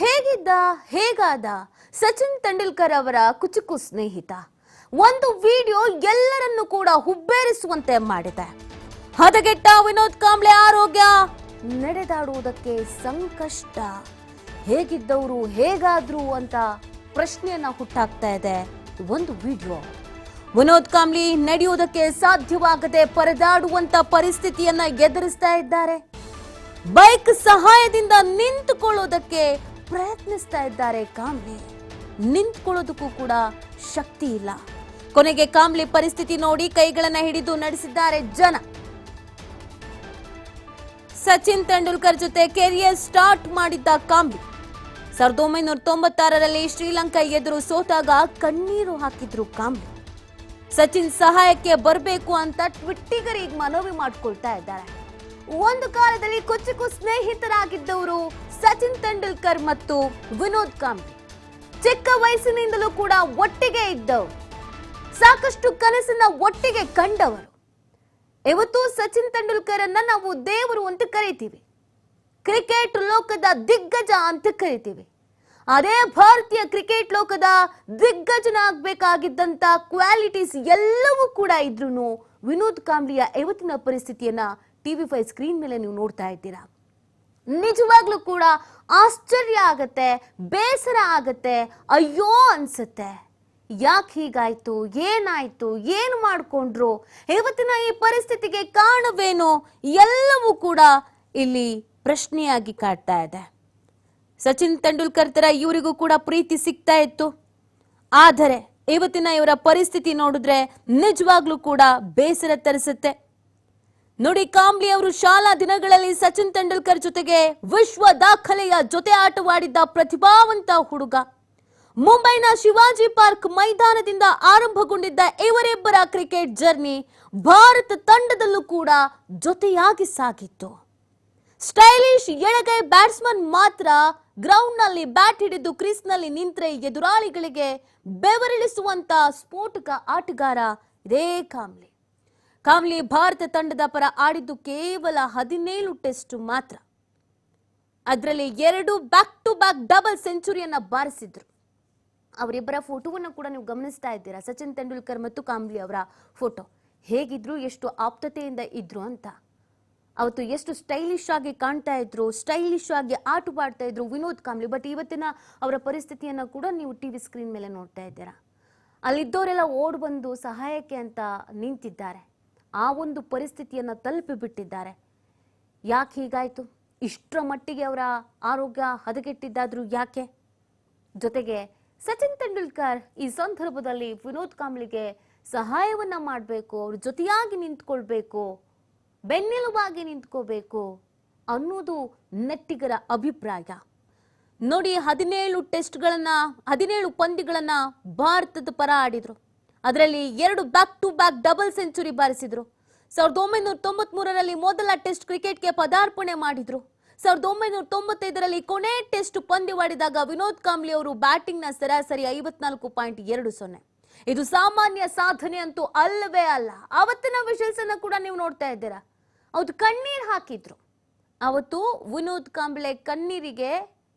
ಹೇಗಿದ್ದ ಹೇಗಾದ ಸಚಿನ್ ತೆಂಡೂಲ್ಕರ್ ಅವರ ಕುಚುಕು ಸ್ನೇಹಿತ. ಒಂದು ವಿಡಿಯೋ ಎಲ್ಲರನ್ನು ಕೂಡ ಹುಬ್ಬೇರಿಸುವಂತೆ ಮಾಡಿದೆ. ಹದಗೆಟ್ಟ ವಿನೋದ್ ಕಾಂಬ್ಳೆ ಆರೋಗ್ಯ, ನಡೆದಾಡುವುದಕ್ಕೆ ಸಂಕಷ್ಟ. ಹೇಗಿದ್ದವರು ಹೇಗಾದ್ರು ಅಂತ ಪ್ರಶ್ನೆಯನ್ನ ಹುಟ್ಟಾಕ್ತಾ ಇದೆ ಒಂದು ವಿಡಿಯೋ. ವಿನೋದ್ ಕಾಂಬ್ಳಿ ನಡೆಯುವುದಕ್ಕೆ ಸಾಧ್ಯವಾಗದೆ ಪರದಾಡುವಂತ ಪರಿಸ್ಥಿತಿಯನ್ನ ಎದುರಿಸ್ತಾ ಇದ್ದಾರೆ. ಬೈಕ್ ಸಹಾಯದಿಂದ ನಿಂತುಕೊಳ್ಳೋದಕ್ಕೆ ಪ್ರಯತ್ನಿಸ್ತಾ ಇದ್ದಾರೆ ಕಾಂಬ್ಳಿ. ನಿಂತ್ಕೊಳ್ಳೋದಕ್ಕೂ ಕೂಡ ಶಕ್ತಿ ಇಲ್ಲ. ಕೊನೆಗೆ ಕಾಂಬ್ಳಿ ಪರಿಸ್ಥಿತಿ ನೋಡಿ ಕೈಗಳನ್ನ ಹಿಡಿದು ನಡೆಸಿದ್ದಾರೆ ಜನ. ಸಚಿನ್ ತೆಂಡೂಲ್ಕರ್ ಜೊತೆ ಕೆರಿಯರ್ ಸ್ಟಾರ್ಟ್ ಮಾಡಿದ್ದ ಕಾಂಬ್ಳಿ 1996ರಲ್ಲಿ ಶ್ರೀಲಂಕಾ ಎದುರು ಸೋತಾಗ ಕಣ್ಣೀರು ಹಾಕಿದ್ರು ಕಾಂಬ್ಳಿ. ಸಚಿನ್ ಸಹಾಯಕ್ಕೆ ಬರಬೇಕು ಅಂತ ಟ್ವಿಟ್ಟಿಗರಿಗೆ ಮನವಿ ಮಾಡ್ಕೊಳ್ತಾ ಇದ್ದಾರೆ. ಒಂದು ಕಾಲದಲ್ಲಿ ಕುಚುಕು ಸ್ನೇಹಿತರಾಗಿದ್ದವರು ಸಚಿನ್ ತೆಂಡೂಲ್ಕರ್ ಮತ್ತು ವಿನೋದ್ ಕಾಂಬ್ಳಿ. ಚಿಕ್ಕ ವಯಸ್ಸಿನಿಂದಲೂ ಕೂಡ ಒಟ್ಟಿಗೆ ಇದ್ದವರು, ಸಾಕಷ್ಟು ಕನಸನ್ನ ಒಟ್ಟಿಗೆ ಕಂಡವರು. ಇವತ್ತು ಸಚಿನ್ ತೆಂಡೂಲ್ಕರ್ ಅನ್ನ ನಾವು ದೇವರು ಅಂತ ಕರಿತೀವಿ, ಕ್ರಿಕೆಟ್ ಲೋಕದ ದಿಗ್ಗಜ ಅಂತ ಕರಿತೀವಿ. ಅದೇ ಭಾರತೀಯ ಕ್ರಿಕೆಟ್ ಲೋಕದ ದಿಗ್ಗಜನ ಆಗ್ಬೇಕಾಗಿದ್ದಂತ ಕ್ವಾಲಿಟೀಸ್ ಎಲ್ಲವೂ ಕೂಡ ಇದ್ರೂ ವಿನೋದ್ ಕಾಂಬ್ಳಿಯ ಇವತ್ತಿನ ಪರಿಸ್ಥಿತಿಯನ್ನ TV5 ಸ್ಕ್ರೀನ್ ಮೇಲೆ ನೀವು ನೋಡ್ತಾ ಇದ್ದೀರಾ. ನಿಜವಾಗ್ಲೂ ಕೂಡ ಆಶ್ಚರ್ಯ ಆಗತ್ತೆ, ಬೇಸರ ಆಗತ್ತೆ, ಅಯ್ಯೋ ಅನ್ಸುತ್ತೆ. ಯಾಕೆ ಹೀಗಾಯ್ತು, ಏನಾಯ್ತು, ಏನು ಮಾಡ್ಕೊಂಡ್ರು, ಇವತ್ತಿನ ಈ ಪರಿಸ್ಥಿತಿಗೆ ಕಾರಣವೇನು, ಎಲ್ಲವೂ ಕೂಡ ಇಲ್ಲಿ ಪ್ರಶ್ನೆಯಾಗಿ ಕಾಡ್ತಾ ಇದೆ. ಸಚಿನ್ ತೆಂಡೂಲ್ಕರ್ ತರ ಇವರಿಗೂ ಕೂಡ ಪ್ರೀತಿ ಸಿಗ್ತಾ ಇತ್ತು. ಆದರೆ ಇವತ್ತಿನ ಇವರ ಪರಿಸ್ಥಿತಿ ನೋಡಿದ್ರೆ ನಿಜವಾಗ್ಲೂ ಕೂಡ ಬೇಸರ ತರಿಸುತ್ತೆ. ನೋಡಿ, ಕಾಂಬ್ಳಿ ಅವರು ಶಾಲಾ ದಿನಗಳಲ್ಲಿ ಸಚಿನ್ ತೆಂಡೂಲ್ಕರ್ ಜೊತೆಗೆ ವಿಶ್ವ ದಾಖಲೆಯ ಜೊತೆ ಆಟವಾಡಿದ್ದ ಪ್ರತಿಭಾವಂತ ಹುಡುಗ. ಮುಂಬೈನ ಶಿವಾಜಿ ಪಾರ್ಕ್ ಮೈದಾನದಿಂದ ಆರಂಭಗೊಂಡಿದ್ದ ಇವರಿಬ್ಬರ ಕ್ರಿಕೆಟ್ ಜರ್ನಿ ಭಾರತ ತಂಡದಲ್ಲೂ ಕೂಡ ಜೊತೆಯಾಗಿ ಸಾಗಿತ್ತು. ಸ್ಟೈಲಿಶ್ ಎಡಗೈ ಬ್ಯಾಟ್ಸ್ಮನ್ ಮಾತ್ರ ಗ್ರೌಂಡ್ ನಲ್ಲಿ ಬ್ಯಾಟ್ ಹಿಡಿದು ಕ್ರೀಸ್ ನಲ್ಲಿ ನಿಂತ್ರೆ ಎದುರಾಳಿಗಳಿಗೆ ಬೆವರಿಳಿಸುವಂತ ಸ್ಫೋಟಕ ಆಟಗಾರ ಇದೇ ಕಾಂಬ್ಳಿ. ಕಾಂಬ್ಳಿ ಭಾರತ ತಂಡದ ಪರ ಆಡಿದ್ದು ಕೇವಲ 17 ಟೆಸ್ಟ್ ಮಾತ್ರ. ಅದರಲ್ಲಿ 2 ಬ್ಯಾಕ್ ಟು ಬ್ಯಾಕ್ ಡಬಲ್ ಸೆಂಚುರಿಯನ್ನ ಬಾರಿಸಿದ್ರು. ಅವರಿಬ್ಬರ ಫೋಟೋವನ್ನು ಕೂಡ ನೀವು ಗಮನಿಸ್ತಾ ಇದ್ದೀರಾ. ಸಚಿನ್ ತೆಂಡೂಲ್ಕರ್ ಮತ್ತು ಕಾಂಬ್ಳಿ ಅವರ ಫೋಟೋ. ಹೇಗಿದ್ರು, ಎಷ್ಟು ಆಪ್ತತೆಯಿಂದ ಇದ್ರು ಅಂತ. ಅವತ್ತು ಎಷ್ಟು ಸ್ಟೈಲಿಶ್ ಆಗಿ ಕಾಣ್ತಾ ಇದ್ರು, ಸ್ಟೈಲಿಶ್ ಆಗಿ ಆಟವಾಡ್ತಾ ಇದ್ರು ವಿನೋದ್ ಕಾಂಬ್ಳಿ. ಬಟ್ ಇವತ್ತಿನ ಅವರ ಪರಿಸ್ಥಿತಿಯನ್ನ ಕೂಡ ನೀವು TV ಸ್ಕ್ರೀನ್ ಮೇಲೆ ನೋಡ್ತಾ ಇದ್ದೀರಾ. ಅಲ್ಲಿದ್ದವರೆಲ್ಲ ಓಡ್ ಬಂದು ಸಹಾಯಕ್ಕೆ ಅಂತ ನಿಂತಿದ್ದಾರೆ. ಆ ಒಂದು ಪರಿಸ್ಥಿತಿಯನ್ನ ತಲುಪಿಬಿಟ್ಟಿದ್ದಾರೆ. ಯಾಕೆ ಹೀಗಾಯ್ತು, ಇಷ್ಟರ ಮಟ್ಟಿಗೆ ಅವರ ಆರೋಗ್ಯ ಹದಗೆಟ್ಟಿದ್ದಾದ್ರೂ ಯಾಕೆ? ಜೊತೆಗೆ ಸಚಿನ್ ತೆಂಡೂಲ್ಕರ್ ಈ ಸಂದರ್ಭದಲ್ಲಿ ವಿನೋದ್ ಕಾಂಬ್ಳಿಗೆ ಸಹಾಯವನ್ನ ಮಾಡಬೇಕು, ಅವ್ರ ಜೊತೆಯಾಗಿ ನಿಂತ್ಕೊಳ್ಬೇಕು, ಬೆನ್ನೆಲುಬಾಗಿ ನಿಂತ್ಕೋಬೇಕು ಅನ್ನೋದು ನೆಟ್ಟಿಗರ ಅಭಿಪ್ರಾಯ. ನೋಡಿ, 17 ಪಂದ್ಯಗಳನ್ನ ಭಾರತದ ಪರ ಆಡಿದ್ರು. ಅದರಲ್ಲಿ 2 back to back double century ಬಾರಿಸಿದ್ರು. 1993ರಲ್ಲಿ ಮೊದಲ ಟೆಸ್ಟ್ ಕ್ರಿಕೆಟ್ಗೆ ಪದಾರ್ಪಣೆ ಮಾಡಿದ್ರು. 1995ರಲ್ಲಿ ಕೊನೆ ಟೆಸ್ಟ್ ಪಂದ್ಯವಾಡಿದಾಗ ವಿನೋದ್ ಕಾಂಬ್ಳಿ ಅವರು ಬ್ಯಾಟಿಂಗ್ ನ ಸರಾಸರಿ 54.20. ಇದು ಸಾಮಾನ್ಯ ಸಾಧನೆ ಅಂತೂ ಅಲ್ಲವೇ ಅಲ್ಲ. ಅವತ್ತಿನ ವಿಷಲ್ಸ್ ಅನ್ನ ಕೂಡ ನೀವು ನೋಡ್ತಾ ಇದ್ದೀರಾ. ಅವತ್ತು ಕಣ್ಣೀರ್ ಹಾಕಿದ್ರು. ಅವತ್ತು ವಿನೋದ್ ಕಾಂಬ್ಳೆ ಕಣ್ಣೀರಿಗೆ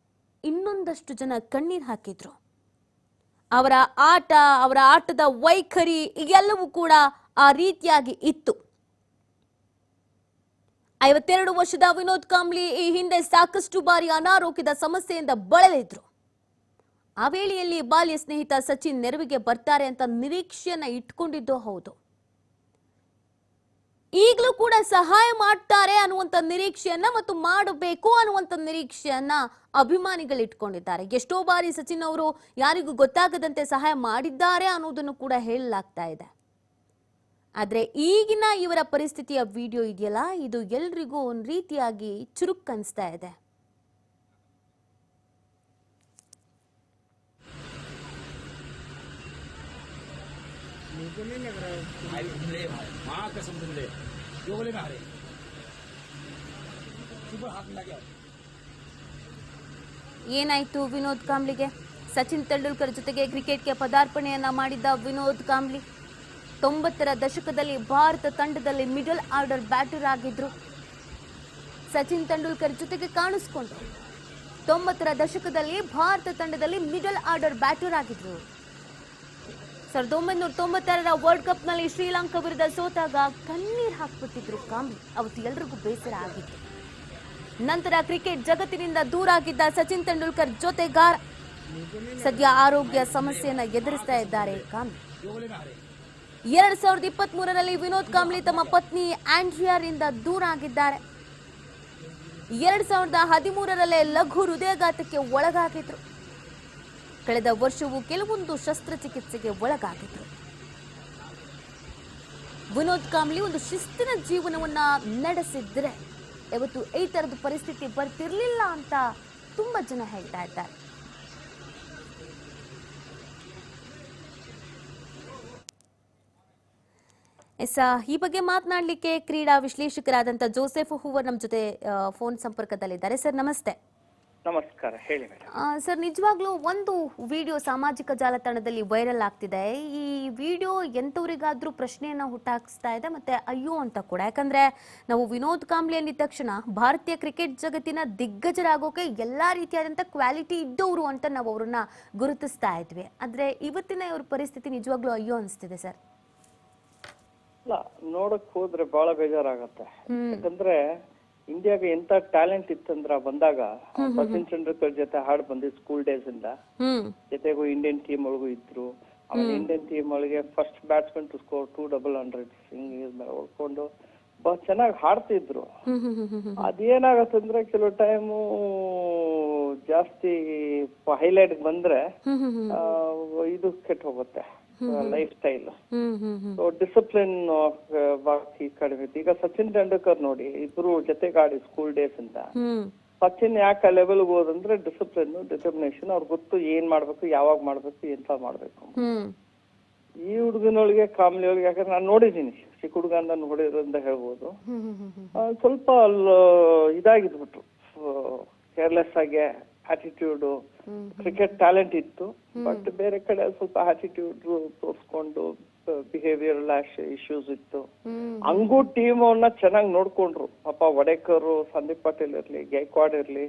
ಇನ್ನೊಂದಷ್ಟು ಜನ ಕಣ್ಣೀರ್ ಹಾಕಿದ್ರು. ಅವರ ಆಟ, ಅವರ ಆಟದ ವೈಖರಿ ಎಲ್ಲವೂ ಕೂಡ ಆ ರೀತಿಯಾಗಿ ಇತ್ತು. 52 ವರ್ಷದ ವಿನೋದ್ ಕಾಂಬ್ಳಿ ಈ ಹಿಂದೆ ಸಾಕಷ್ಟು ಬಾರಿ ಅನಾರೋಗ್ಯದ ಸಮಸ್ಯೆಯಿಂದ ಬಳಲಿದ್ರು. ಆ ವೇಳೆಯಲ್ಲಿ ಬಾಲ್ಯ ಸ್ನೇಹಿತ ಸಚಿನ್ ನೆರವಿಗೆ ಬರ್ತಾರೆ ಅಂತ ನಿರೀಕ್ಷೆಯನ್ನ ಇಟ್ಕೊಂಡಿದ್ದು ಹೌದು. ಈಗಲೂ ಕೂಡ ಸಹಾಯ ಮಾಡ್ತಾರೆ ಅನ್ನುವಂತ ನಿರೀಕ್ಷೆಯನ್ನ ಮತ್ತು ಮಾಡಬೇಕು ಅನ್ನುವಂತ ನಿರೀಕ್ಷೆಯನ್ನ ಅಭಿಮಾನಿಗಳು ಇಟ್ಕೊಂಡಿದ್ದಾರೆ. ಎಷ್ಟೋ ಬಾರಿ ಸಚಿನ್ ಅವರು ಯಾರಿಗೂ ಗೊತ್ತಾಗದಂತೆ ಸಹಾಯ ಮಾಡಿದ್ದಾರೆ ಅನ್ನೋದನ್ನು ಕೂಡ ಹೇಳಲಾಗ್ತಾ ಇದೆ. ಆದ್ರೆ ಈಗಿನ ಇವರ ಪರಿಸ್ಥಿತಿಯ ವಿಡಿಯೋ ಇದೆಯಲ್ಲ, ಇದು ಎಲ್ರಿಗೂ ಒಂದು ರೀತಿಯಾಗಿ ಚುರುಕ್ ಅನಿಸ್ತಾ ಇದೆ. ಏನಾಯ್ತು ವಿನೋದ್ ಕಾಂಬ್ಳಿಗೆ? ಸಚಿನ್ ತೆಂಡೂಲ್ಕರ್ ಜೊತೆಗೆ ಕ್ರಿಕೆಟ್ಗೆ ಪದಾರ್ಪಣೆಯನ್ನ ಮಾಡಿದ್ದ ವಿನೋದ್ ಕಾಂಬ್ಳಿ 90ರ ದಶಕದಲ್ಲಿ ಭಾರತ ತಂಡದಲ್ಲಿ ಮಿಡಲ್ ಆರ್ಡರ್ ಬ್ಯಾಟರ್ ಆಗಿದ್ರು. ಸಚಿನ್ ತೆಂಡೂಲ್ಕರ್ ಜೊತೆಗೆ ಕಾಣಿಸ್ಕೊಂಡ್ರು. 90ರ ದಶಕದಲ್ಲಿ ಭಾರತ ತಂಡದಲ್ಲಿ ಮಿಡಲ್ ಆರ್ಡರ್ ಬ್ಯಾಟರ್ ಆಗಿದ್ರು. 1996ರ ವರ್ಲ್ಡ್ ಕಪ್ನಲ್ಲಿ ಶ್ರೀಲಂಕಾ ವಿರುದ್ಧ ಸೋತಾಗ ಕಣ್ಣೀರ್ ಹಾಕ್ಬಿಟ್ಟಿದ್ರು ಕಾಂಬ್ಲಿ. ಅವತ್ತು ಎಲ್ರಿಗೂ ಬೇಸರ ಆಗಿತ್ತು. ನಂತರ ಕ್ರಿಕೆಟ್ ಜಗತ್ತಿನಿಂದ ದೂರ ಆಗಿದ್ದ ಸಚಿನ್ ತೆಂಡೂಲ್ಕರ್ ಜೊತೆಗಾರ ಸದ್ಯ ಆರೋಗ್ಯ ಸಮಸ್ಯೆಯನ್ನ ಎದುರಿಸ್ತಾ ಇದ್ದಾರೆ ಕಾಂಬ್ಲಿ. 2023ರಲ್ಲಿ ವಿನೋದ್ ಕಾಂಬ್ಲಿ ತಮ್ಮ ಪತ್ನಿ ಆಂಡ್ರಿಯಾರಿಂದ ದೂರ ಆಗಿದ್ದಾರೆ. 2013ರಲ್ಲೇ ಲಘು ಹೃದಯಾಘಾತಕ್ಕೆ ಒಳಗಾಗಿದ್ರು. ಕಳೆದ ವರ್ಷವೂ ಕೆಲವೊಂದು ಶಸ್ತ್ರಚಿಕಿತ್ಸೆಗೆ ಒಳಗಾಗಿದ್ರು. ವಿನೋದ್ ಕಾಂಬ್ಲಿ ಒಂದು ಶಿಸ್ತಿನ ಜೀವನವನ್ನ ನಡೆಸಿದ್ರೆ ಇವತ್ತು ಈ ತರದ ಪರಿಸ್ಥಿತಿ ಬರ್ತಿರ್ಲಿಲ್ಲ ಅಂತ ತುಂಬಾ ಜನ ಹೇಳ್ತಾ ಇದ್ದಾರೆ. ಈ ಬಗ್ಗೆ ಮಾತನಾಡಲಿಕ್ಕೆ ಕ್ರೀಡಾ ವಿಶ್ಲೇಷಕರಾದಂತ ಜೋಸೆಫ್ ಹೂವರ್ ನಮ್ಮ ಜೊತೆ ಫೋನ್ ಸಂಪರ್ಕದಲ್ಲಿದ್ದಾರೆ. ಸರ್ ನಮಸ್ತೆ. ನಮಸ್ಕಾರ, ಹೇಳಿ ಮೇಡಮ್. ಸರ್, ನಿಜವಾಗ್ಲೂ ಒಂದು ವಿಡಿಯೋ ಸಾಮಾಜಿಕ ಜಾಲತಾಣದಲ್ಲಿ ವೈರಲ್ ಆಗ್ತಿದೆ. ಈ ವಿಡಿಯೋ ಎಂತವರಿಗಾದ್ರೂ ಪ್ರಶ್ನೆಯನ್ನ ಹುಟ್ಟಾಕಿಸ್ತಾ ಇದೆ, ಮತ್ತೆ ಅಯ್ಯೋ ಅಂತ ಕೂಡ. ಯಾಕಂದ್ರೆ ನಾವು ವಿನೋದ್ ಕಾಂಬ್ಲಿ ಅಂದಿದ ತಕ್ಷಣ ಭಾರತೀಯ ಕ್ರಿಕೆಟ್ ಜಗತ್ತಿನ ದಿಗ್ಗಜರಾಗೋಕೆ ಎಲ್ಲಾ ರೀತಿಯಾದಂತ ಕ್ವಾಲಿಟಿ ಇದ್ದವರು ಅಂತ ನಾವು ಅವ್ರನ್ನ ಗುರುತಿಸ್ತಾ ಇದ್ವಿ. ಆದ್ರೆ ಇವತ್ತಿನ ಇವ್ರ ಪರಿಸ್ಥಿತಿ ನಿಜವಾಗ್ಲೂ ಅಯ್ಯೋ ಅನಿಸ್ತಿದೆ ಸರ್. ಇಲ್ಲ, ನೋಡಕ್ ಹೋದ್ರೆ ಬಹಳ ಬೇಜಾರಾಗತ್ತೆ. ಯಾಕಂದ್ರೆ ಇಂಡಿಯಾಗೆ ಎಂತ ಟ್ಯಾಲೆಂಟ್ ಇತ್ತಂದ್ರ ಬಂದಾಗ ಸಚಿನ್ ತೆಂಡೂಲ್ಕರ್ ಜೊತೆ ಹಾಡ್ ಬಂದಿದ್ದು ಸ್ಕೂಲ್ ಡೇಸ್ ಇಂದ. ಜೊತೆಗೂ ಇಂಡಿಯನ್ ಟೀಮ್ ಒಳಗೂ ಇದ್ರು. ಆಮೇಲೆ ಇಂಡಿಯನ್ ಟೀಮ್ ಒಳಗೆ ಫಸ್ಟ್ ಬ್ಯಾಟ್ಸ್ಮನ್ ಟು ಸ್ಕೋರ್ 200 ಹೊಡ್ಕೊಂಡು ಬಹಳ ಚೆನ್ನಾಗಿ ಹಾಡ್ತಿದ್ರು. ಅದೇನಾಗತ್ತಂದ್ರೆ ಕೆಲವು ಟೈಮು ಜಾಸ್ತಿ ಹೈಲೈಟ್ ಬಂದ್ರೆ ಇದು ಕೆಟ್ಟ ಹೋಗುತ್ತೆ ಲೈಫ್ ಸ್ಟೈಲ್. ಡಿಸಿಪ್ಲಿನ್ ಬಾಕಿ ಕಡಿಮೆ. ಈಗ ಸಚಿನ್ ತೆಂಡೂಲ್ಕರ್ ನೋಡಿ, ಇಬ್ರು ಜೊತೆಗಾಡಿ ಸ್ಕೂಲ್ ಡೇಸ್ ಅಂತ. ಸಚಿನ್ ಯಾಕೆ ಲೆವೆಲ್ ಹೋದಂದ್ರೆ ಡಿಸಿಪ್ಲಿನ್, ಡಿಟರ್ಮಿನೇಷನ್. ಅವ್ರಿಗೆ ಗೊತ್ತು ಏನ್ ಮಾಡ್ಬೇಕು, ಯಾವಾಗ ಮಾಡ್ಬೇಕು, ಎಂತ ಮಾಡ್ಬೇಕು. ಈ ಹುಡುಗನೊಳಗೆ ಕಾಂಬ್ಲಿ ಒಳಗೆ, ಯಾಕಂದ್ರೆ ನಾನು ನೋಡಿದೀನಿ, ಚಿಕ್ಕ ಹುಡುಗ ನೋಡಿರೋದ್ರಿಂದ ಹೇಳ್ಬೋದು. ಸ್ವಲ್ಪ ಇದಾಗಿದ್ಬಿಟ್ರು, ಕೇರ್ಲೆಸ್ ಆಗಿ. ಆಟಿಟ್ಯೂಡ್, ಕ್ರಿಕೆಟ್ ಟ್ಯಾಲೆಂಟ್ ಇತ್ತು, ಬಟ್ ಬೇರೆ ಕಡೆ ಸ್ವಲ್ಪ ಆಟಿಟ್ಯೂಡ್ ತೋರ್ಸ್ಕೊಂಡು ಬಿಹೇವಿಯರಲ್ ಇಶ್ಯೂಸ್ ಇತ್ತು. ಹಂಗೂ ಟೀಮ್ ಅವನ್ನ ಚೆನ್ನಾಗಿ ನೋಡ್ಕೊಂಡ್ರು. ಪಾಪ ವಡೇಕರ್, ಸಂದೀಪ್ ಪಾಟೀಲ್ ಇರ್ಲಿ, ಗೈಕ್ವಾಡ್ ಇರ್ಲಿ,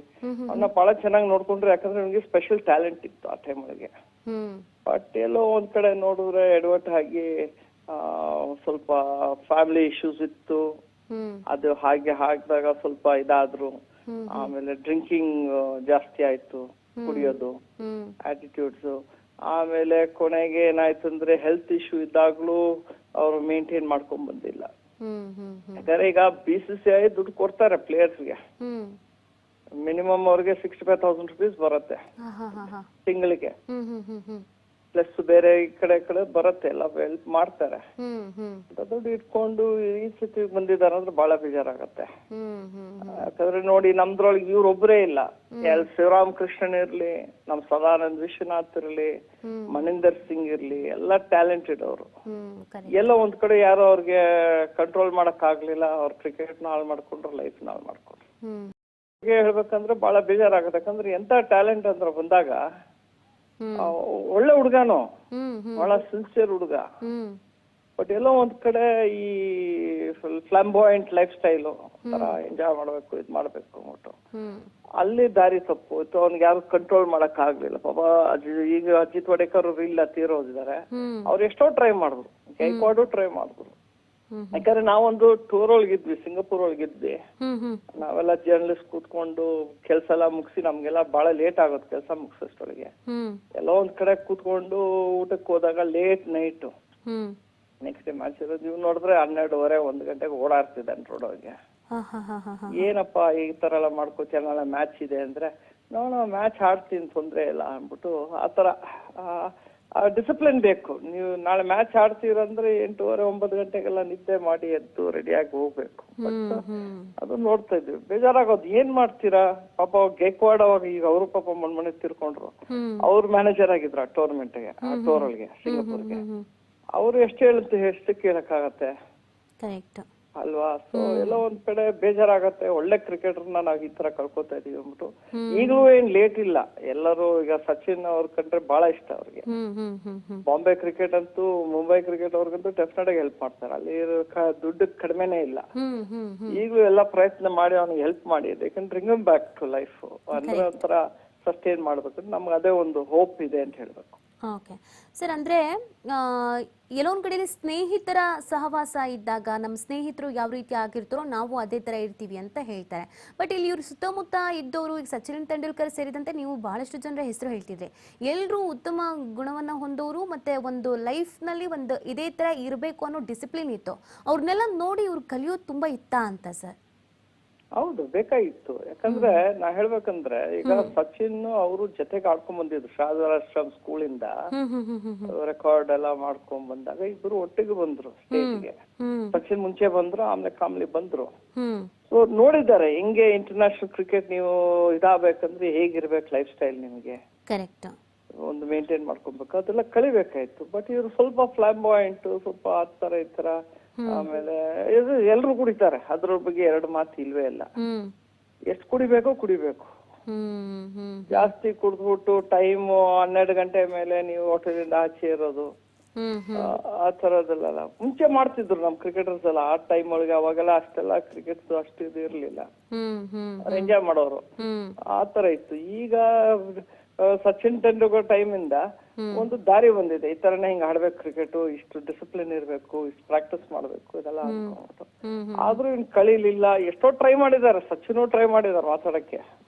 ಅವನ್ನ ಬಹಳ ಚೆನ್ನಾಗಿ ನೋಡ್ಕೊಂಡ್ರು. ಯಾಕಂದ್ರೆ ಅವ್ನಿಗೆ ಸ್ಪೆಷಲ್ ಟ್ಯಾಲೆಂಟ್ ಇತ್ತು ಆ ಟೈಮ್ ಒಳಗೆ. ಬಟ್ ಎಲ್ಲೋ ಒಂದ್ ಕಡೆ ನೋಡಿದ್ರೆ ಎಡವಟ್ ಆಗಿ ಸ್ವಲ್ಪ ಫ್ಯಾಮಿಲಿ ಇಶ್ಯೂಸ್ ಇತ್ತು. ಅದು ಹಾಗೆ ಹಾಕಿದಾಗ ಸ್ವಲ್ಪ ಇದಾದ್ರು. ಆಮೇಲೆ ಡ್ರಿಂಕಿಂಗ್ ಜಾಸ್ತಿ ಆಯ್ತು, ಕುಡಿಯೋದು, ಆಟಿಟ್ಯೂಡ್ಸ್. ಆಮೇಲೆ ಕೊನೆಗೆ ಏನಾಯ್ತು ಅಂದ್ರೆ ಹೆಲ್ತ್ ಇಶ್ಯೂ ಇದ್ದಾಗ್ಲೂ ಅವ್ರು ಮೇಂಟೈನ್ ಮಾಡ್ಕೊಂಡ್ ಬಂದಿಲ್ಲ. ಯಾಕಂದ್ರೆ ಈಗ BCCI ದುಡ್ಡು ಕೊಡ್ತಾರೆ ಪ್ಲೇಯರ್ಸ್ಗೆ. ಮಿನಿಮಮ್ ಅವ್ರಿಗೆ 65,000 rupees ಬರುತ್ತೆ ತಿಂಗಳಿಗೆ. ಪ್ಲಸ್ ಬೇರೆ ಈ ಕಡೆ ಬರುತ್ತೆ, ಎಲ್ಲ ಹೆಲ್ಪ್ ಮಾಡ್ತಾರೆ. ದುಡ್ಡು ಇಟ್ಕೊಂಡು ಈ ಸ್ಥಿತಿ ಬಂದಿದ್ದಾರೆ ಅಂದ್ರೆ ಬಹಳ ಬೇಜಾರಾಗತ್ತೆ. ಯಾಕಂದ್ರೆ ನೋಡಿ, ನಮ್ದ್ರೊಳಗೆ ಇವ್ರೊಬ್ಬರೇ ಇಲ್ಲ. ಶಿವರಾಮ್ ಕೃಷ್ಣನ್ ಇರ್ಲಿ, ನಮ್ ಸದಾನಂದ್ ವಿಶ್ವನಾಥ್ ಇರ್ಲಿ, ಮನಿಂದರ್ ಸಿಂಗ್ ಇರ್ಲಿ, ಎಲ್ಲ ಟ್ಯಾಲೆಂಟೆಡ್ ಅವರು. ಎಲ್ಲ ಒಂದ್ ಕಡೆ ಯಾರು ಅವ್ರಿಗೆ ಕಂಟ್ರೋಲ್ ಮಾಡಕ್ ಆಗ್ಲಿಲ್ಲ. ಅವ್ರ ಕ್ರಿಕೆಟ್ ನ ಹಾಳು ಮಾಡ್ಕೊಂಡ್ರು, ಲೈಫ್ ನ ಹಾಳು ಮಾಡ್ಕೊಂಡ್ರು. ಹೇಳ್ಬೇಕಂದ್ರೆ ಬಹಳ ಬೇಜಾರಾಗತ್ತೆ. ಯಾಕಂದ್ರೆ ಎಂತ ಟ್ಯಾಲೆಂಟ್ ಅಂದ್ರೆ ಬಂದಾಗ ಒಳ್ಳೆ ಹುಡುಗನು, ಬಹಳ ಸಿನ್ಸಿಯರ್ ಹುಡುಗ. ಬಟ್ ಎಲ್ಲೋ ಒಂದ್ ಕಡೆ ಈ ಫ್ಲಾಂಬೋಯಂಟ್ ಲೈಫ್ ಸ್ಟೈಲು ತರ ಎಂಜಾಯ್ ಮಾಡ್ಬೇಕು, ಇದ್ ಮಾಡ್ಬೇಕು ಅಂದ್ಬಿಟ್ಟು ಅಲ್ಲಿ ದಾರಿ ತಪ್ಪು ಹೋಯ್ತು. ಅವ್ನಿಗೆ ಯಾರು ಕಂಟ್ರೋಲ್ ಮಾಡಕ್ ಆಗ್ಲಿಲ್ಲ. ಪಾಪ ಈಗ ಅಜಿತ್ ವಡೇಕರ್ ಇಲ್ಲ, ತೀರೋದಿದ್ದಾರೆ. ಅವ್ರು ಎಷ್ಟೋ ಟ್ರೈ ಮಾಡಿದ್ರು, ಗೈಕ್ವಾಡು ಟ್ರೈ ಮಾಡಿದ್ರು. ಯಾಕಂದ್ರೆ ನಾವೊಂದು ಟೂರ್ ಒಳಗಿದ್ವಿ, ಸಿಂಗಾಪುರ್ ಒಳಗಿದ್ವಿ. ನಾವೆಲ್ಲ ಜರ್ನಲಿಸ್ಟ್ ಕೂತ್ಕೊಂಡು ಕೆಲ್ಸ ಎಲ್ಲ ಮುಗಿಸಿ, ನಮ್ಗೆಲ್ಲ ಬಹಳ ಲೇಟ್ ಆಗುತ್ತೆ ಕೆಲ್ಸ ಮುಗಿಸೋಷ್ಟೊಳಗೆ. ಎಲ್ಲ ಒಂದ್ ಕಡೆ ಕೂತ್ಕೊಂಡು ಊಟಕ್ಕೆ ಹೋದಾಗ late night next day match ಇರೋದು. ನೀವು ನೋಡಿದ್ರೆ 12:30, 1 ಗಂಟೆಗೆ ಓಡಾಡ್ತಿದ್ದಾನೆ ರೋಡ್ ಒಳಗೆ. ಏನಪ್ಪಾ ಈ ತರ ಎಲ್ಲ ಮಾಡ್ಕೋತೀಯ, ನಾಳೆ ಮ್ಯಾಚ್ ಇದೆ ಅಂದ್ರೆ ನಾನು ಮ್ಯಾಚ್ ಆಡ್ತೀನಿ, ತೊಂದ್ರೆ ಇಲ್ಲ ಅಂದ್ಬಿಟ್ಟು ಆತರ ಡಿಸಿಪ್ಲಿನ್ ಬೇಕು. ನೀವು ನಾಳೆ ಮ್ಯಾಚ್ ಆಡ್ತೀರಂದ್ರೆ 8:30, 9 ಗಂಟೆಗೆಲ್ಲ ನಿದ್ದೆ ಮಾಡಿ ಎದ್ದು ರೆಡಿಯಾಗಿ ಹೋಗ್ಬೇಕು. ಅದು ನೋಡ್ತಾ ಇದ್ವಿ, ಬೇಜಾರಾಗೋದು. ಏನ್ ಮಾಡ್ತೀರಾ ಪಾಪ. ಗೈಕ್ವಾಡ್ ಅವಾಗ, ಈಗ ಅವರು ಪಾಪ ಮನೆ ತಿರ್ಕೊಂಡ್ರು. ಅವ್ರು ಮ್ಯಾನೇಜರ್ ಆಗಿದ್ರು ಆ ಟೂರ್ನಮೆಂಟ್ಗೆ, ಆ ಟೂರ್ ಒಳಗೆ ಸಿಂಗಾಪುರ್ಗೆ. ಅವ್ರು ಎಷ್ಟು ಕೇಳಕ್ ಆಗತ್ತೆ. ಅಲ್ವಾ? ಸೊ ಎಲ್ಲೋ ಒಂದ್ ಕಡೆ ಬೇಜಾರಾಗತ್ತೆ, ಒಳ್ಳೆ ಕ್ರಿಕೆಟರ್ನ ನಾವ್ ಈ ತರ ಕಳ್ಕೊತಾ ಇದೀವಿ ಅಂದ್ಬಿಟ್ಟು. ಈಗಲೂ ಏನ್ ಲೇಟ್ ಇಲ್ಲ, ಎಲ್ಲರೂ ಈಗ ಸಚಿನ್ ಅವ್ರ ಕಂಡ್ರೆ ಬಹಳ ಇಷ್ಟ ಅವ್ರಿಗೆ. ಬಾಂಬೆ ಕ್ರಿಕೆಟ್ ಅಂತೂ, ಮುಂಬೈ ಕ್ರಿಕೆಟ್ ಅವ್ರಿಗಂತೂ ಡೆಫಿನೆಟ್ ಆಗಿ ಹೆಲ್ಪ್ ಮಾಡ್ತಾರೆ. ಅಲ್ಲಿ ದುಡ್ಡು ಕಡಿಮೆನೇ ಇಲ್ಲ. ಈಗಲೂ ಎಲ್ಲಾ ಪ್ರಯತ್ನ ಮಾಡಿ ಅವ್ನಿಗೆ ಹೆಲ್ಪ್ ಮಾಡಿ, they can bring him back to life ಅಂದ್ರೆ ಒಂಥರ ಸಸ್ಟೈನ್ ಮಾಡ್ಬೇಕು. ನಮ್ಗೆ ಅದೇ ಒಂದು ಹೋಪ್ ಇದೆ ಅಂತ ಹೇಳ್ಬೇಕು. ಓಕೆ ಸರ್, ಅಂದರೆ ಎಲ್ಲೋ ಒಂದು ಕಡೆಯಲ್ಲಿ ಸ್ನೇಹಿತರ ಸಹವಾಸ ಇದ್ದಾಗ ನಮ್ಮ ಸ್ನೇಹಿತರು ಯಾವ ರೀತಿ ಆಗಿರ್ತಾರೋ ನಾವು ಅದೇ ಥರ ಇರ್ತೀವಿ ಅಂತ ಹೇಳ್ತಾರೆ. ಬಟ್ ಇಲ್ಲಿ ಇವ್ರ ಸುತ್ತಮುತ್ತ ಇದ್ದವರು, ಈಗ ಸಚಿನ್ ತೆಂಡೂಲ್ಕರ್ ಸೇರಿದಂತೆ ನೀವು ಬಹಳಷ್ಟು ಜನರ ಹೆಸರು ಹೇಳ್ತಿದ್ರೆ, ಎಲ್ಲರೂ ಉತ್ತಮ ಗುಣವನ್ನು ಹೊಂದೋರು ಮತ್ತು ಒಂದು ಲೈಫ್ನಲ್ಲಿ ಒಂದು ಇದೇ ಥರ ಇರಬೇಕು ಅನ್ನೋ ಡಿಸಿಪ್ಲಿನ್ ಇತ್ತು. ಅವ್ರನ್ನೆಲ್ಲ ನೋಡಿ ಇವ್ರು ಕಲಿಯೋದು ತುಂಬ ಇತ್ತ ಅಂತ ಸರ್? ಹೌದು, ಬೇಕಾಗಿತ್ತು. ಯಾಕಂದ್ರೆ ನಾ ಹೇಳ್ಬೇಕಂದ್ರೆ ಈಗ ಸಚಿನ್ ಅವರು ಜೊತೆಗೆ ಆಡ್ಕೊಂಡ್ ಬಂದಿದ್ರು ಶಾರದಾಶ್ರಮ್ ಸ್ಕೂಲಿಂದ. ರೆಕಾರ್ಡ್ ಎಲ್ಲ ಮಾಡ್ಕೊಂಡ್ ಬಂದಾಗ ಇಬ್ರು ಒಟ್ಟಿಗೆ ಬಂದ್ರು ಸ್ಟೇಜ್ಗೆ. ಸಚಿನ್ ಮುಂಚೆ ಬಂದ್ರು, ಆಮೇಲೆ ಕಾಮ್ಲಿ ಬಂದ್ರು. ಸೊ ನೋಡಿದ್ದಾರೆ ಹೆಂಗೆ ಇಂಟರ್ನ್ಯಾಷನಲ್ ಕ್ರಿಕೆಟ್ ನೀವು ಇದಾಗಬೇಕಂದ್ರೆ ಹೇಗಿರ್ಬೇಕು ಲೈಫ್ ಸ್ಟೈಲ್ ನಿಮ್ಗೆ, ಕರೆಕ್ಟ್ ಒಂದು ಮೇಂಟೈನ್ ಮಾಡ್ಕೊಬೇಕು, ಅದೆಲ್ಲ ಕಲಿಬೇಕಾಯ್ತು. ಬಟ್ ಇವ್ರು ಸ್ವಲ್ಪ ಫ್ಲಾಂಬಾಯಿಂಟ್, ಸ್ವಲ್ಪ ಆ ತರ ಈ ತರ. ಆಮೇಲೆ ಇದು ಎಲ್ರು ಕುಡಿತಾರೆ, ಅದ್ರ ಬಗ್ಗೆ ಎರಡು ಮಾತು ಇಲ್ವೇ ಇಲ್ಲ. ಎಷ್ಟು ಕುಡಿಬೇಕು. ಜಾಸ್ತಿ ಕುಡಿದ್ಬಿಟ್ಟು ಟೈಮ್ 12 ಗಂಟೆ ಮೇಲೆ ನೀವು ಹೋಟೆಲಿಂದ ಆಚೆ ಇರೋದು, ಆ ತರದೆಲ್ಲ ಮುಂಚೆ ಮಾಡ್ತಿದ್ರು ನಮ್ ಕ್ರಿಕೆಟರ್ಸ್ ಎಲ್ಲ. ಆ ಟೈಮ್ ಒಳಗೆ ಅವಾಗೆಲ್ಲ ಅಷ್ಟೆಲ್ಲ ಕ್ರಿಕೆಟ್ ಅಷ್ಟು ಇದು ಇರ್ಲಿಲ್ಲ, ಎಂಜಾಯ್ ಮಾಡೋರು. ಆ ತರ ಇತ್ತು. ಈಗ ಸಚಿನ್ ತೆಂಡೂಲ್ಕರ್ ಟೈಮ್ ಇಂದ ಒಂದು ದಾರಿ ಬಂದಿದೆ, ಈ ತರನೇ ಹಿಂಗ್ ಆಡ್ಬೇಕು ಕ್ರಿಕೆಟ್, ಇಷ್ಟು ಡಿಸಿಪ್ಲಿನ್ ಇರ್ಬೇಕು, ಇಷ್ಟು ಪ್ರಾಕ್ಟೀಸ್ ಮಾಡ್ಬೇಕು, ಇದೆಲ್ಲ ಅನ್ಕೊಂಡು. ಆದ್ರೂ ಇನ್ ಕಳೀಲಿಲ್ಲ. ಎಷ್ಟೋ ಟ್ರೈ ಮಾಡಿದ್ದಾರೆ, ಸಚಿನ್ ಟ್ರೈ ಮಾಡಿದಾರೆ ಮಾತಾಡಕ್ಕೆ,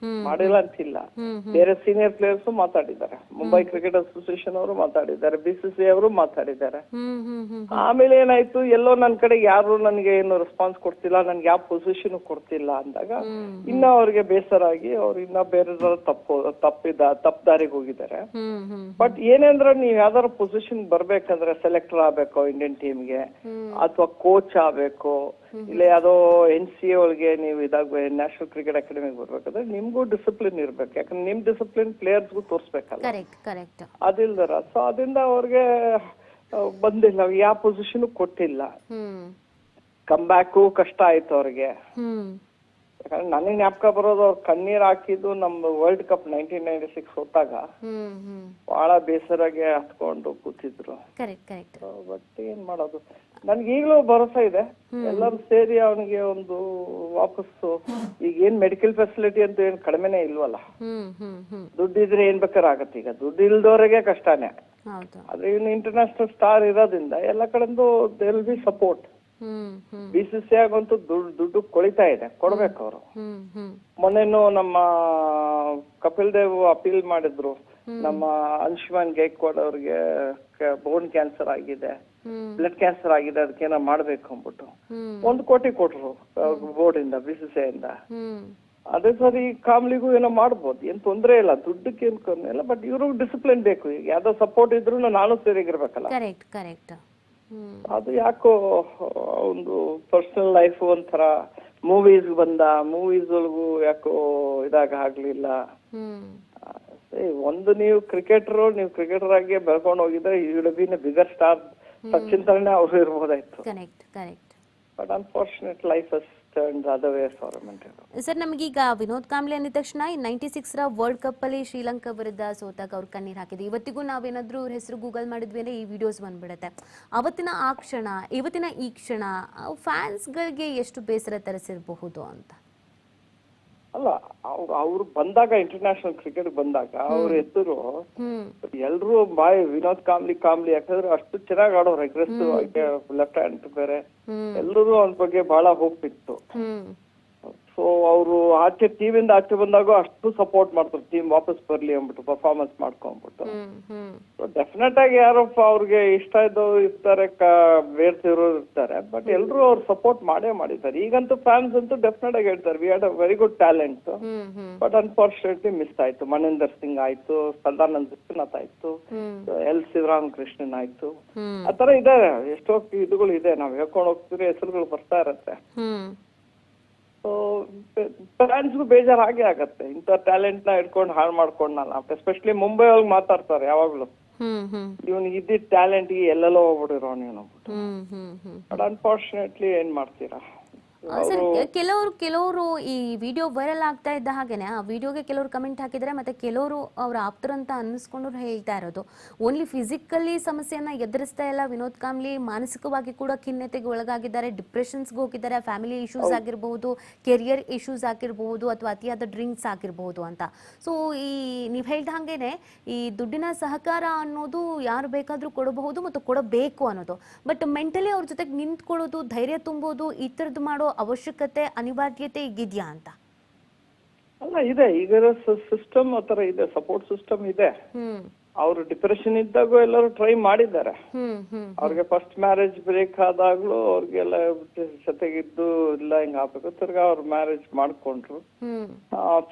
ಮಾಡಿಲ್ಲ ಅಂತಿಲ್ಲ. ಬೇರೆ ಸೀನಿಯರ್ ಪ್ಲೇಯರ್ಸ್ ಮಾತಾಡಿದ್ದಾರೆ, ಮುಂಬೈ ಕ್ರಿಕೆಟ್ ಅಸೋಸಿಯೇಷನ್ ಅವರು ಮಾತಾಡಿದ್ದಾರೆ, BCCI ಅವರು ಮಾತಾಡಿದ್ದಾರೆ. ಆಮೇಲೆ ಏನಾಯ್ತು, ಎಲ್ಲೋ ನನ್ ಕಡೆ ಯಾರು ನನ್ಗೆ ಏನು ರೆಸ್ಪಾನ್ಸ್ ಕೊಡ್ತಿಲ್ಲ, ನನ್ಗೆ ಯಾವ ಪೊಸಿಷನ್ ಕೊಡ್ತಿಲ್ಲ ಅಂದಾಗ ಇನ್ನ ಅವ್ರಿಗೆ ಬೇಸರ ಆಗಿ ಅವ್ರು ಇನ್ನ ಬೇರೆ ತಪ್ಪ ದಾರಿಗೆ ಹೋಗಿದ್ದಾರೆ. ಬಟ್ ಏನಂದ್ರೆ ನೀವ್ ಯಾವ್ದಾರ ಪೊಸಿಷನ್ ಬರ್ಬೇಕಂದ್ರೆ ಸೆಲೆಕ್ಟರ್ ಆಗ್ಬೇಕು ಇಂಡಿಯನ್ ಟೀಮ್ಗೆ, ಅಥವಾ ಕೋಚ್ ಆಗ್ಬೇಕು, ಇಲ್ಲ ಯಾವ್ದೋ NCA ಒಳಗೆ ನೀವು ಇದಾಗ ನ್ಯಾಷನಲ್ ಕ್ರಿಕೆಟ್ ಅಕಾಡೆಮಿಗೆ ಬರ್ಬೇಕಂದ್ರೆ ನಿಮ್ಗೂ ಡಿಸಿಪ್ಲಿನ್ ಇರ್ಬೇಕು. ಯಾಕಂದ್ರೆ ನಿಮ್ ಡಿಸಿಪ್ಲಿನ್ ಪ್ಲೇಯರ್ಸ್ಗೂ ತೋರ್ಸ್ಬೇಕಲ್ಲ, ಅದಿಲ್ದಾರ. ಸೊ ಅದರಿಂದ ಅವ್ರಿಗೆ ಬಂದಿಲ್ಲ, ಯಾವ ಪೊಸಿಷನ್ ಕೊಟ್ಟಿಲ್ಲ. ಕಮ್ ಬ್ಯಾಕು ಕಷ್ಟ ಆಯ್ತು ಅವ್ರಿಗೆ. ಯಾಕಂದ್ರೆ ನನಗೆ ಜ್ಞಾಪಕ ಬರೋದು, ಅವ್ರು ಕಣ್ಣೀರ್ ಹಾಕಿದ್ದು ನಮ್ಮ ವರ್ಲ್ಡ್ ಕಪ್ 1996 ಹೊತ್ತಾಗ ಬಹಳ ಬೇಸರಾಗೆ ಹತ್ಕೊಂಡು ಕೂತಿದ್ರು. ಬಟ್ ಏನ್ ಮಾಡೋದು, ನನ್ಗೆ ಈಗಲೂ ಭರೋಸಾ ಇದೆ, ಎಲ್ಲರೂ ಸೇರಿ ಅವನಿಗೆ ಒಂದು ವಾಪಸ್ಸು. ಈಗ ಏನ್ ಮೆಡಿಕಲ್ ಫೆಸಿಲಿಟಿ ಅಂತ ಏನ್ ಕಡಿಮೆನೆ ಇಲ್ವಲ್ಲ, ದುಡ್ಡಿದ್ರೆ ಏನ್ ಬೇಕಾದ್ರೆ ಆಗತ್ತೆ. ಈಗ ದುಡ್ಡು ಇಲ್ದವ್ರಿಗೆ ಕಷ್ಟನೇ, ಆದ್ರೆ ಇವ್ನು ಇಂಟರ್ನ್ಯಾಷನಲ್ ಸ್ಟಾರ್ ಇರೋದ್ರಿಂದ ಎಲ್ಲ ಕಡೆಂದು there will be support. BCCI ಆಗಂತೂ ದುಡ್ಡು ಕೊಳಿತಾ ಇದೆ, ಕೊಡ್ಬೇಕು ಅವರು. ಮೊನ್ನೆನು ನಮ್ಮ ಕಪಿಲ್ ದೇವ್ ಅಪೀಲ್ ಮಾಡಿದ್ರು, ನಮ್ಮ ಅಂಶುಮನ್ ಗೈಕ್ವಾಡ್ ಅವ್ರಿಗೆ ಬೋನ್ ಕ್ಯಾನ್ಸರ್ ಆಗಿದೆ, ಬ್ಲಡ್ ಕ್ಯಾನ್ಸರ್ ಆಗಿದೆ, ಅದಕ್ಕೇನ ಮಾಡ್ಬೇಕು ಅಂದ್ಬಿಟ್ಟು 1 ಕೋಟಿ ಕೊಟ್ರು ಬೋರ್ಡ್ ಇಂದ, BCCI ಇಂದ. ಅದೇ ಸರಿ ಕಾಮ್ಲಿಗೂ ಏನೋ ಮಾಡ್ಬೋದು, ಏನ್ ತೊಂದ್ರೆ ಇಲ್ಲ, ದುಡ್ಡಕ್ಕೆ ಏನ್ ತೊಂದ್ರೆ ಇಲ್ಲ. ಬಟ್ ಇವ್ರಿಗೂ ಡಿಸಿಪ್ಲಿನ್ ಬೇಕು. ಈಗ ಯಾವ್ದೋ ಸಪೋರ್ಟ್ ಇದ್ರು ನಾನು ಸರಿಯಾಗಿರ್ಬೇಕಲ್ಲ. ಅದು ಯಾಕೋ ಒಂದು ಪರ್ಸನಲ್ ಲೈಫ್ ಒಂಥರ ಮೂವೀಸ್ ಬಂದ, ಮೂವೀಸ್ ಒಳಗೂ ಯಾಕೋ ಇದಾಗ ಆಗ್ಲಿಲ್ಲ. ಒಂದು ನೀವು ಕ್ರಿಕೆಟರ್ ಆಗಿ ಬೆಳ್ಕೊಂಡು ಹೋಗಿದ್ರೆ you be bigger star. Sachin ತರನೇ ಅವ್ರು ಇರ್ಬೋದಾಯ್ತು. But unfortunate life has turned other way for him. Sir, ನಮಗೀಗ ವಿನೋದ್ ಕಾಂಬ್ಲಿ ಅಂದಿದ ತಕ್ಷಣ 96ರ ವರ್ಲ್ಡ್ ಕಪ್ ಅಲ್ಲಿ ಶ್ರೀಲಂಕಾ ವಿರುದ್ಧ ಸೋತಾಗ ಅವ್ರು ಕಣ್ಣೀರ್ ಹಾಕಿದ್ರು. ಇವತ್ತಿಗೂ ನಾವೇನಾದ್ರೂ ಅವ್ರ ಹೆಸರು ಗೂಗಲ್ ಮಾಡಿದ್ವಿ ಅಂದ್ರೆ ಈ ವಿಡಿಯೋಸ್ ಬಂದ್ಬಿಡುತ್ತೆ. ಅವತ್ತಿನ ಆ ಕ್ಷಣ, ಇವತ್ತಿನ ಈ ಕ್ಷಣ ಫ್ಯಾನ್ಸ್ಗಳಿಗೆ ಎಷ್ಟು ಬೇಸರ ತರಿಸಿರಬಹುದು ಅಂತ. ಅಲ್ಲ, ಅವ್ರು ಬಂದಾಗ ಇಂಟರ್ನ್ಯಾಷನಲ್ ಕ್ರಿಕೆಟ್ ಬಂದಾಗ ಅವ್ರ ಹೆಸರು ಎಲ್ರು ವಿನೋದ್ ಕಾಂಬ್ಲಿ ಯಾಕಂದ್ರೆ ಅಷ್ಟು ಚೆನ್ನಾಗಿ ಆಡೋರು, ಅಗ್ರೆಸಿವ್ ಆಗಿ, ಲೆಫ್ಟ್ ಹ್ಯಾಂಡ್ ಬೇರೆ, ಎಲ್ರಿಗೂ ಅವ್ರ ಬಗ್ಗೆ ಬಹಳ ಹೋಪ್ ಇತ್ತು. ಸೊ ಅವರು ಆಚೆ ಟೀಮಿಂದ ಆಚೆ ಬಂದಾಗ ಅಷ್ಟು ಸಪೋರ್ಟ್ ಮಾಡ್ತಾರೆ, ಟೀಮ್ ವಾಪಸ್ ಬರ್ಲಿ ಅಂದ್ಬಿಟ್ಟು, ಪರ್ಫಾರ್ಮೆನ್ಸ್ ಮಾಡ್ಕೊಂಡ್ಬಿಟ್ಟು. ಸೊ ಡೆಫಿನೆಟ್ ಆಗಿ ಯಾರಪ್ಪ ಅವ್ರಿಗೆ ಇಷ್ಟ ಇದ್ದವ್ರು ಇರ್ತಾರೆ, ಬೇಡ್ತಿರೋರು ಇರ್ತಾರೆ. ಬಟ್ ಎಲ್ರು ಅವ್ರು ಸಪೋರ್ಟ್ ಮಾಡಿದ್ದಾರೆ. ಈಗಂತೂ ಫ್ಯಾನ್ಸ್ ಅಂತೂ ಡೆಫಿನೆಟ್ ಆಗಿ ಹೇಳ್ತಾರೆ, we had a very good talent. But unfortunately miss ಆಯ್ತು. ಮನೇಂದರ್ ಸಿಂಗ್ ಆಯ್ತು, ಸದಾನಂದ್ ವಿಶ್ವನಾಥ್ ಆಯ್ತು, ಎಲ್ ಶಿವರಾಮ್ ಕೃಷ್ಣನ್ ಆಯ್ತು. ಆತರ ಇದಾರೆ, ಎಷ್ಟೋ ಇದುಗಳು ಇದೆ, ನಾವ್ ಹೇಳ್ಕೊಂಡು ಹೋಗ್ತೀವಿ, ಹೆಸರುಗಳು ಬರ್ತಾ ಇರತ್ತೆ. ಸೊ ಫ್ಯಾನ್ಸ್ಗೂ ಬೇಜಾರ್ ಹಾಗೆ ಆಗತ್ತೆ, ಇಂಥ ಟ್ಯಾಲೆಂಟ್ ನ ಇಟ್ಕೊಂಡು ಹಾಳು ಮಾಡ್ಕೊಂಡಲ್ಲ. ಎಸ್ಪೆಷಲಿ ಮುಂಬೈ ಒಳಗೆ ಮಾತಾಡ್ತಾರೆ ಯಾವಾಗ್ಲೂ, ಇವ್ನಿಗೆ ಇದ್ದಿದ್ ಟ್ಯಾಲೆಂಟ್ ಗೆ ಎಲ್ಲೆಲ್ಲೋ ಹೋಗ್ಬಿಟ್ಟಿರೋ ನೀನು. ಬಟ್ ಅನ್ಫಾರ್ಚುನೇಟ್ಲಿ ಏನ್ ಮಾಡ್ತೀರಾ. ಸರ್, ಕೆಲವರು ಈ ವಿಡಿಯೋ ವೈರಲ್ ಆಗ್ತಾ ಇದ್ದ ಹಾಗೇನೆ ಆ ವಿಡಿಯೋಗೆ ಕೆಲವರು ಕಮೆಂಟ್ ಹಾಕಿದ್ದಾರೆ, ಮತ್ತೆ ಕೆಲವರು ಅವ್ರ ಆಪ್ತರಂತ ಅನ್ನಿಸ್ಕೊಂಡು ಹೇಳ್ತಾ ಇರೋದು, ಓನ್ಲಿ ಫಿಸಿಕಲಿ ಸಮಸ್ಯೆಯನ್ನ ಎದುರಿಸ್ತಾ ಇಲ್ಲ ವಿನೋದ್ ಕಾಂಬ್ಳಿ, ಮಾನಸಿಕವಾಗಿ ಕೂಡ ಖಿನ್ನತೆಗೆ ಒಳಗಾಗಿದ್ದಾರೆ, ಡಿಪ್ರೆಷನ್ಸ್ಗೆ ಹೋಗಿದ್ದಾರೆ, ಫ್ಯಾಮಿಲಿ ಇಶ್ಯೂಸ್ ಆಗಿರಬಹುದು, ಕೆರಿಯರ್ ಇಶ್ಯೂಸ್ ಆಗಿರಬಹುದು, ಅಥವಾ ಅತಿಯಾದ ಡ್ರಿಂಕ್ಸ್ ಆಗಿರಬಹುದು ಅಂತ. ಸೊ ಈ ನೀವು ಹೇಳ್ದ ಹಾಗೇನೆ ಈ ದುಡ್ಡಿನ ಸಹಕಾರ ಅನ್ನೋದು ಯಾರು ಬೇಕಾದ್ರೂ ಕೊಡಬಹುದು ಮತ್ತು ಕೊಡಬೇಕು ಅನ್ನೋದು, ಬಟ್ ಮೆಂಟಲಿ ಅವ್ರ ಜೊತೆಗೆ ನಿಂತ್ಕೊಳ್ಳೋದು, ಧೈರ್ಯ ತುಂಬೋದು, ಈ ಥರದ್ದು ಮಾಡೋ ಅವಶ್ಯಕತೆ ಅನಿವಾರ್ಯತೆ ಈಗಿದ್ಯಾ ಅಂತ? ಅಲ್ಲ, ಇದೆ. ಈಗ ಸಿಸ್ಟಮ್ ಆತರ ಇದೆ, ಸಪೋರ್ಟ್ ಸಿಸ್ಟಮ್ ಇದೆ. ಅವ್ರು ಡಿಪ್ರೆಷನ್ ಇದ್ದಾಗೂ ಎಲ್ಲರೂ ಟ್ರೈ ಮಾಡಿದ್ದಾರೆ. ಅವ್ರಿಗೆ ಫಸ್ಟ್ ಮ್ಯಾರೇಜ್ ಬ್ರೇಕ್ ಆದಾಗ್ಲೂ ಅವ್ರಿಗೆಲ್ಲ ಜೊತೆಗಿದ್ದು ಇಲ್ಲ ಹಿಂಗ ಆಗ್ಬೇಕು, ತಿರ್ಗಾ ಅವ್ರು ಮ್ಯಾರೇಜ್ ಮಾಡ್ಕೊಂಡ್ರು,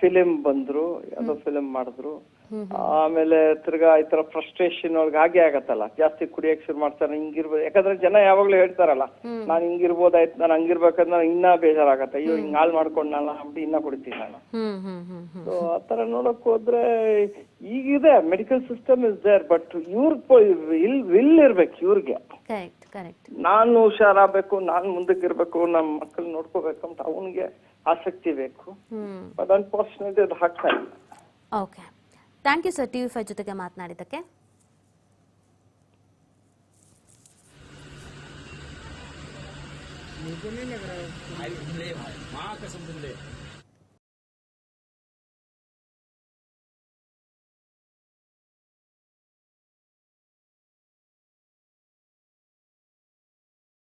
ಫಿಲಿಂ ಬಂದ್ರು, ಯಾವ್ದೋ ಫಿಲಿಂ ಮಾಡಿದ್ರು. ಆಮೇಲೆ ತಿರ್ಗಾ ಈ ತರ ಫ್ರಸ್ಟ್ರೇಷನ್ ಒಳಗೆ ಹಾಗೆ ಆಗತ್ತಲ್ಲ, ಜಾಸ್ತಿ ಕುಡಿಯಕ್ ಶುರು ಮಾಡ್ತಾರೆ, ಹಿಂಗಿರ್ಬೋದು. ಯಾಕಂದ್ರೆ ಜನ ಯಾವಾಗ್ಲೂ ಹೇಳ್ತಾರಲ್ಲ, ನಾನ್ ಹಿಂಗಿರ್ಬೋದಾಯ್ತು, ನಾನು ಹಂಗಿರ್ಬೇಕಂದ್ರೆ ಇನ್ನ ಬೇಜಾರಾಗತ್ತೆ, ಅಯ್ಯೋ ಹಿಂಗ್ ಹಾಳ್ ಮಾಡ್ಕೊಂಡಲ್ಲ ಅಂದ್ಬಿಟ್ಟು ಇನ್ನ ಕುಡಿತೀನಿ ನಾನು. ಸೊ ಆತರ ನೋಡಕ್ ಹೋದ್ರೆ ಈಗಿದೆ medical system is there, but will ಇರ್ಬೇಕು ಇವ್ರಿಗೆ. ನಾನು ಹುಷಾರಾಗಬೇಕು, ನಾನ್ ಮುಂದಕ್ಕೆ ಇರ್ಬೇಕು, ನಮ್ ಮಕ್ಕಳು ನೋಡ್ಕೋಬೇಕು ಅಂತ ಅವನಿಗೆ ಆಸಕ್ತಿ ಬೇಕು. ಬಟ್ ಅನ್ಫಾರ್ಚುನೇಟ್ಲಿ ಅದು ಆಗ್ತಾ ಇಲ್ಲ. Okay, thank you sir TV5 ಜೊತೆಗೆ ಮಾತನಾಡಿದ್ದಕ್ಕೆ. मुझको नहीं लग रहा है। माँ कसम तुम ले